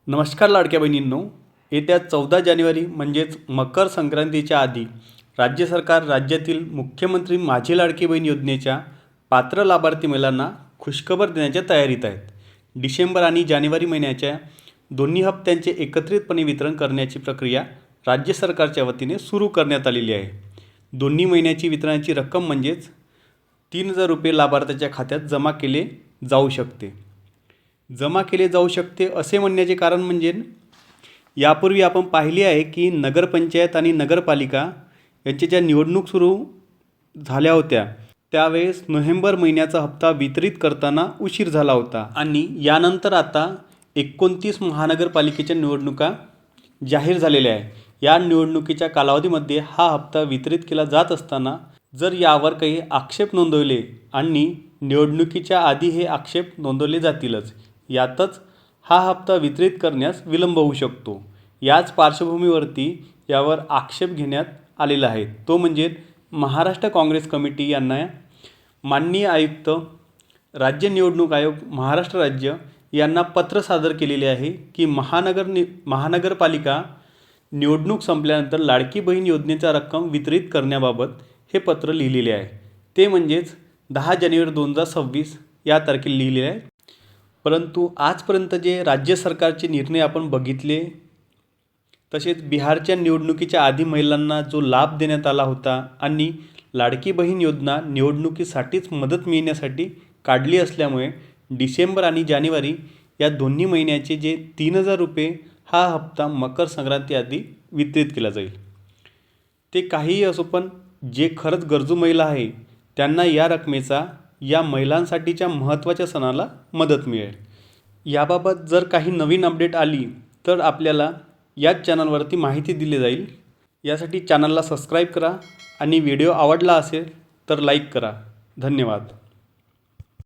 नमस्कार लाडक्या बहिणींनो, येत्या 14 जानेवारी म्हणजेच मकर संक्रांतीच्या आधी राज्य सरकार राज्यातील मुख्यमंत्री माझी लाडकी बहीण योजनेच्या पात्र लाभार्थी महिलांना खुशखबर देण्याच्या तयारीत आहेत. डिसेंबर आणि जानेवारी महिन्याच्या दोन्ही हप्त्यांचे एकत्रितपणे वितरण करण्याची प्रक्रिया राज्य सरकारच्या वतीने सुरू करण्यात आलेली आहे. दोन्ही महिन्याची वितरणाची रक्कम म्हणजेच 3,000 रुपये लाभार्थ्याच्या खात्यात जमा केले जाऊ शकते. जमा केले जाऊ शकते असे म्हणण्याचे कारण म्हणजे यापूर्वी आपण पाहिले आहे की नगरपंचायत आणि नगरपालिका यांच्या ज्या निवडणूक सुरू झाल्या होत्या त्यावेळेस नोव्हेंबर महिन्याचा हप्ता वितरित करताना उशीर झाला होता आणि यानंतर आता 29 महानगरपालिकेच्या निवडणुका जाहीर झालेल्या आहे. या निवडणुकीच्या कालावधीमध्ये हा हप्ता वितरित केला जात असताना जर यावर काही आक्षेप नोंदवले आणि निवडणुकीच्या आधी हे आक्षेप नोंदवले जातीलच, यातच हा हप्ता वितरित करण्यास विलंब होऊ शकतो. याच पार्श्वभूमीवरती यावर आक्षेप घेण्यात आलेला आहे. तो म्हणजे महाराष्ट्र काँग्रेस कमिटी यांना माननीय आयुक्त, राज्य निवडणूक आयोग महाराष्ट्र राज्य यांना पत्र सादर केलेले आहे की महानगरपालिका निवडणूक संपल्यानंतर लाडकी बहीण योजनेचा रक्कम वितरित करण्याबाबत हे पत्र लिहिलेले आहे. ते म्हणजेच 10 जानेवारी 2026 या तारखेला लिहिलेले आहे. परंतु आजपर्यंत जे राज्य सरकारचे निर्णय आपण बघितले, तसेच बिहारच्या निवडणुकीच्या आधी महिलांना जो लाभ देण्यात आला होता आणि लाडकी बहीण योजना निवडणुकीसाठीच मदत मिळण्यासाठी काढली असल्यामुळे डिसेंबर आणि जानेवारी या दोन्ही महिन्याचे जे 3,000 रुपये हा हप्ता मकर संक्रांती आधी वितरित केला जाईल. ते काहीही असो, पण जे खरंच गरजू महिला आहे त्यांना या रकमेचा या महिलांसाठीच्या महत्त्वाच्या सणाला मदत मिळेल. याबाबत जर काही नवीन अपडेट आली तर आपल्याला याच चॅनलवरती माहिती दिली जाईल. यासाठी चॅनलला सबस्क्राईब करा आणि व्हिडिओ आवडला असेल तर लाईक करा. धन्यवाद.